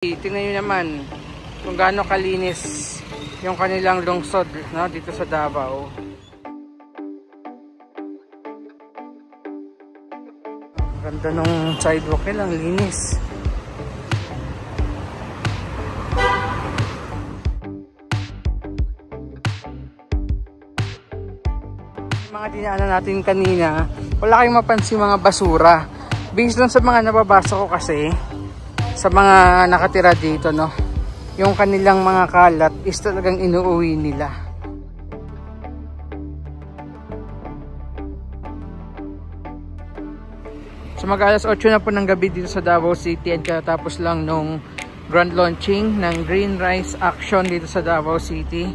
Tingnan nyo naman kung gaano kalinis yung kanilang lungsod, no, dito sa Davao. Ganda nung sidewalk nila, ang linis. Mga dinaanan natin kanina, wala kayong mapansin mga basura. Based lang sa mga nababasa ko kasi, sa mga nakatira dito, no, yung kanilang mga kalat is talagang inuuwi nila. So mag alas 8 na po ng gabi dito sa Davao City at katapos lang nung grand launching ng Green Rice Action dito sa Davao City.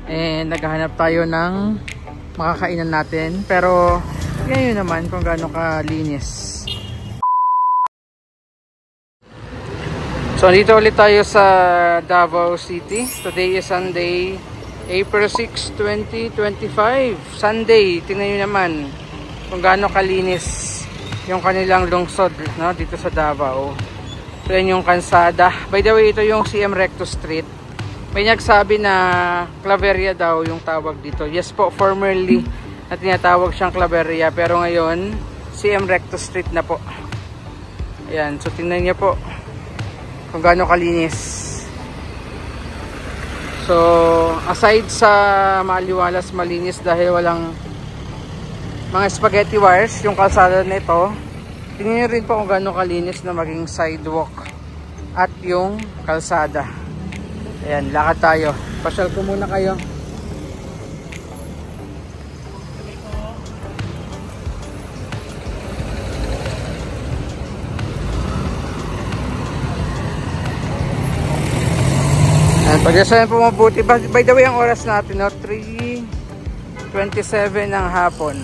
And naghahanap tayo ng makakainan natin, pero yun naman kung gaano kalinis. So dito ulit tayo sa Davao City. Today is Sunday, April 6, 2025. Sunday, tingnan nyo naman kung gaano kalinis yung kanilang lungsod, no, dito sa Davao. So yan yung kalsada. By the way, ito yung CM Recto Street. May nagsabi na Claveria daw yung tawag dito. Yes po, formerly na tinatawag siyang Claveria, pero ngayon CM Recto Street na po. Ayan, so tingnan nyo po kung gaano kalinis. So aside sa maliwalas, malinis dahil walang mga spaghetti wires yung kalsada nito, tingnan nyo rin po kung gaano kalinis na maging sidewalk at yung kalsada. Ayan, lakad tayo. Pasyal ko muna kayo. Pagdasalan po mabuti. By the way, ang oras natin, no, 3:27 ng hapon.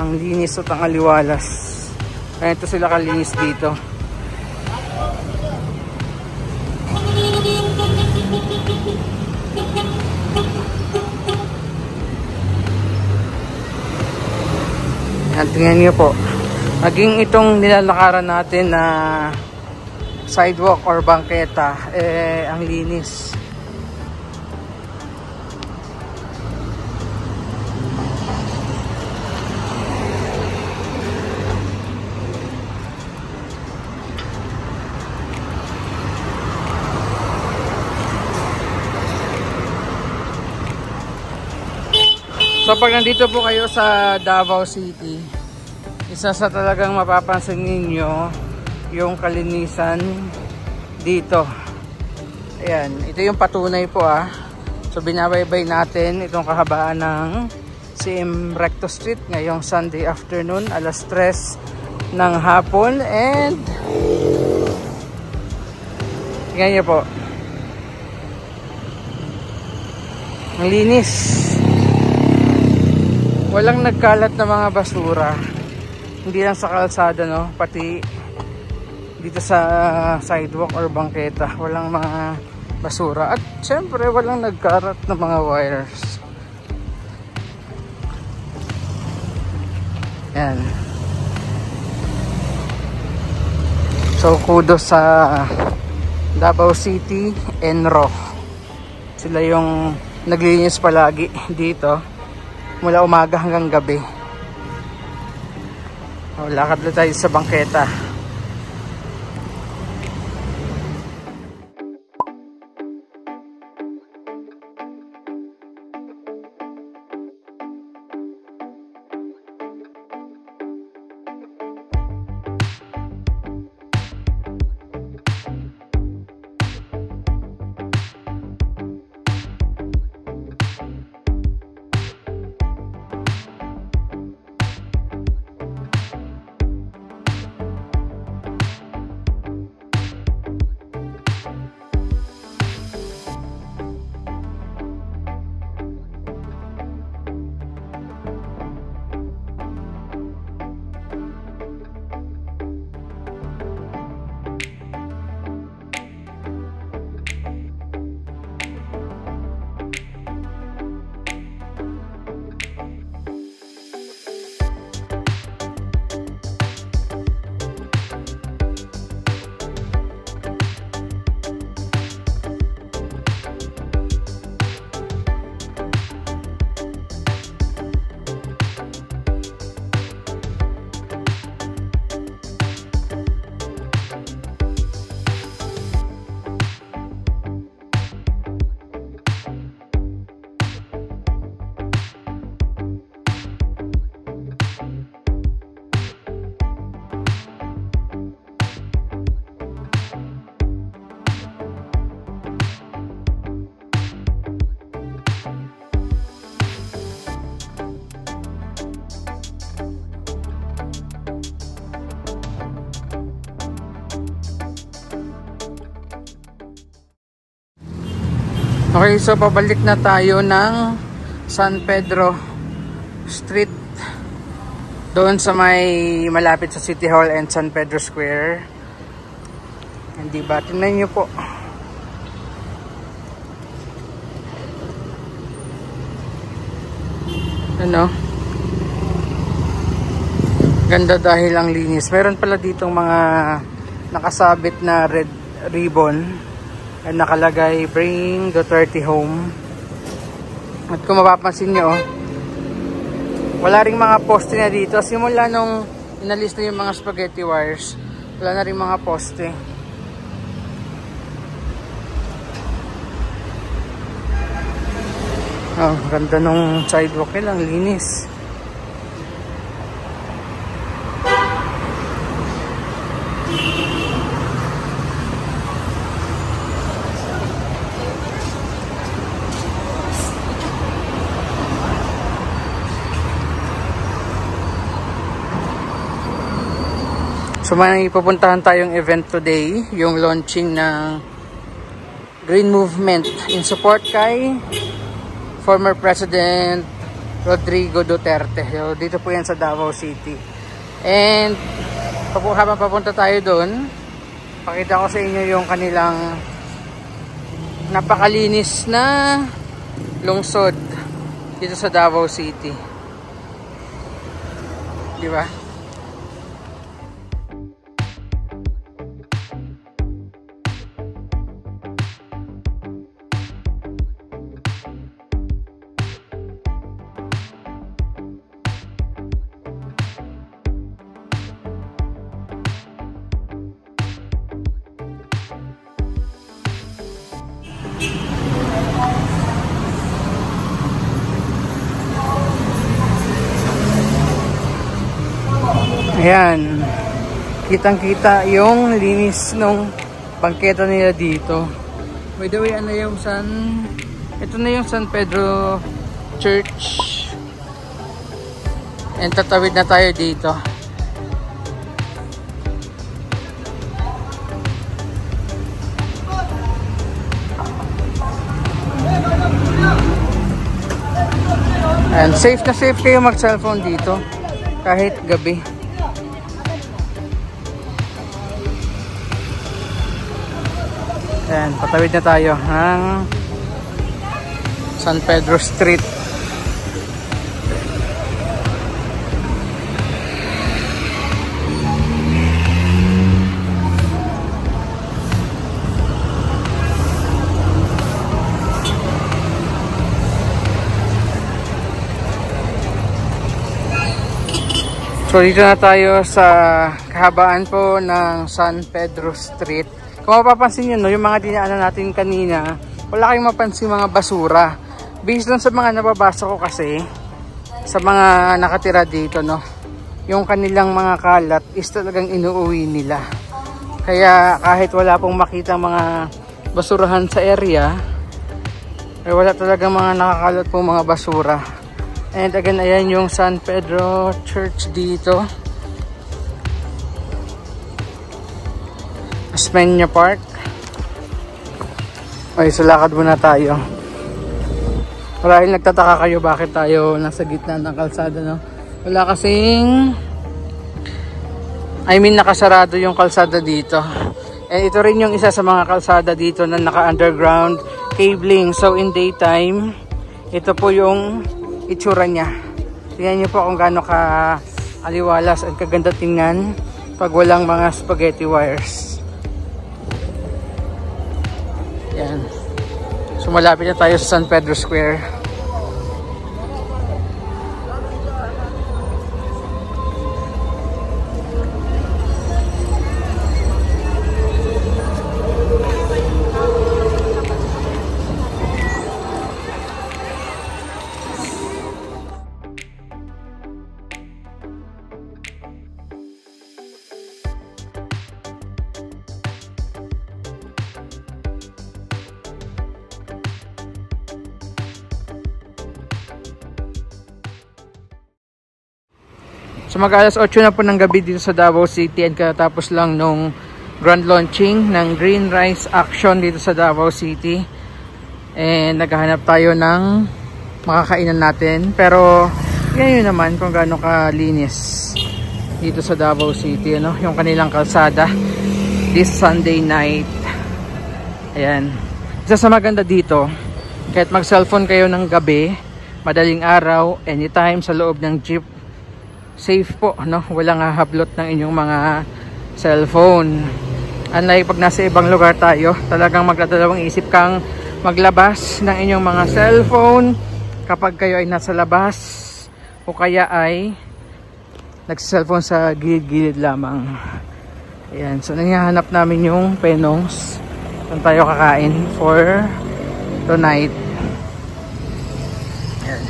Ang linis at ang aliwalas. Kaya ito sila kalinis dito. At tingnan niyo po, naging itong nilalakaran natin na sidewalk or bangketa, ang linis. So pag nandito po kayo sa Davao City, isa sa talagang mapapansin ninyo yung kalinisan dito. Ayan, ito yung patunay po So binabaybay natin itong kahabaan ng CM Recto Street ngayong Sunday afternoon, alas 3 ng hapon. And tingnan nyo po, ang linis. Walang nagkalat na mga basura. Hindi lang sa kalsada, no, pati dito sa sidewalk or bangketa, walang mga basura. At syempre walang nagkarat na mga wires. Yan. So kudos sa Davao City Enro. Sila yung naglilinis palagi dito mula umaga hanggang gabi. Lakad na tayo sa bangketa. Okay, so pabalik na tayo ng San Pedro Street, doon sa may malapit sa City Hall and San Pedro Square. Hindi ba? Tingnan nyo po. Ano? Ganda dahil ang linis. Meron pala ditong mga nakasabit na red ribbon at nakalagay Bring Duterte Home. At kung mapapansin nyo, wala ring mga poste na dito. Simula nung inalis na yung mga spaghetti wires, wala na ring mga poste. Oh, ganda nung sidewalk nila, ang linis. So may pupuntahan tayong event today, yung launching ng Green Movement in support kay former President Rodrigo Duterte. So, dito po yan sa Davao City. And habang papunta tayo doon, pakita ko sa inyo yung kanilang napakalinis na lungsod dito sa Davao City. Di ba? Ayan, kitang-kita yung linis nung bangketa nila dito. By the way, ito na yung San Pedro Church. And tatawid na tayo dito. And safe na safe kayo mag-cellphone dito kahit gabi. Ayan, patawid na tayo ng San Pedro Street. So dito na tayo sa kahabaan po ng San Pedro Street. Kung mapapansin nyo, no, yung mga dinaanan natin kanina, wala kayong mapansin mga basura. Based doon sa mga nababasa ko kasi, sa mga nakatira dito, no, yung kanilang mga kalat is talagang inuuwi nila. Kaya kahit wala pong makita mga basurahan sa area, ay wala talagang mga nakakalat pong mga basura. And again, ayan yung San Pedro Church dito. Asmeña Park. Okay, so lakad muna tayo. Marahil nagtataka kayo bakit tayo nasa gitna ng kalsada, no? Wala kasing nakasarado yung kalsada dito. And ito rin yung isa sa mga kalsada dito na naka-underground cabling. So in daytime, ito po yung itsura niya. Tingnan niyo po kung gaano ka aliwalas at kaganda tingnan pag walang mga spaghetti wires. Yan. So malapit na tayo sa San Pedro Square. So mag-alas 8 na po ng gabi dito sa Davao City and katapos lang nung grand launching ng Green Rise Action dito sa Davao City. And naghahanap tayo ng makakainan natin. Pero ngayon naman kung gaano kalinis dito sa Davao City, ano, yung kanilang kalsada this Sunday night. Ayan. Isa sa maganda dito, kahit mag cellphone kayo ng gabi, madaling araw, anytime sa loob ng jeep, safe po, no? Walang hahablot ng inyong mga cellphone. Unlike pag nasa ibang lugar tayo, talagang magdadalawang isip kang maglabas ng inyong mga cellphone kapag kayo ay nasa labas o kaya ay nagsa-cellphone sa gilid-gilid lamang. Ayan, so nangyhanap namin yung penongs. Saan tayo kakain for tonight. Ayan.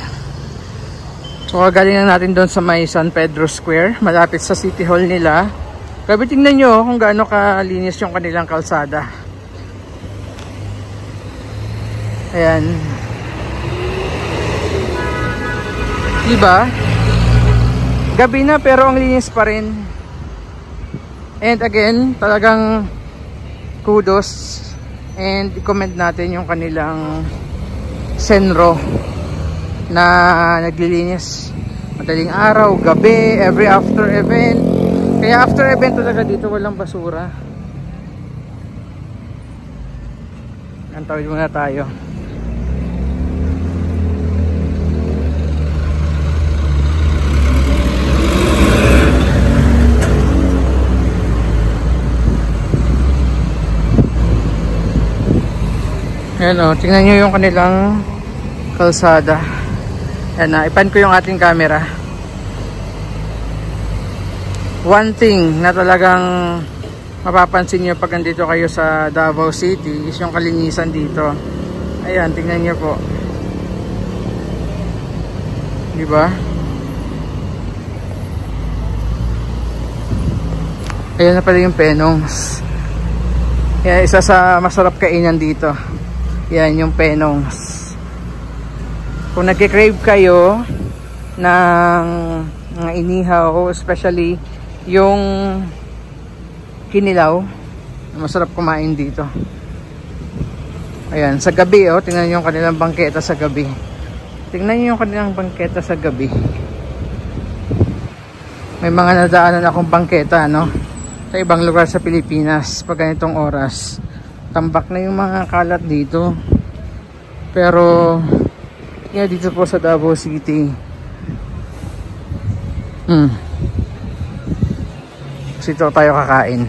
So galing na natin doon sa may San Pedro Square, malapit sa City Hall nila. Grabe, tingnan nyo kung gaano kalinis yung kanilang kalsada. Ayan. Diba? Gabi na pero ang linis pa rin. And again, talagang kudos and i-comment natin yung kanilang Senro na naglilinis madaling araw, gabi, every after event. Kaya after event talaga dito walang basura. Antawid muna tayo. Ayan o, tingnan nyo yung kanilang kalsada. Ayan na, ipan ko yung ating camera. One thing na talagang mapapansin nyo pag nandito kayo sa Davao City is yung kalinisan dito. Ayan, tingnan nyo po. Diba? Ayan na pala yung penongs. Ayan, isa sa masarap kainan dito. Yan yung penongs. Kung nagki-crave kayo ng inihaw, especially yung kinilaw, masarap kumain dito. Ayan, sa gabi oh, tingnan niyo yung kanilang bangketa sa gabi. Tingnan niyo yung kanilang bangketa sa gabi. May mga nadaanan akong bangketa, no, sa ibang lugar sa Pilipinas pag ganitong oras. Tambak na yung mga kalat dito. Pero yeah, dito po sa Davao City dito tayo kakain.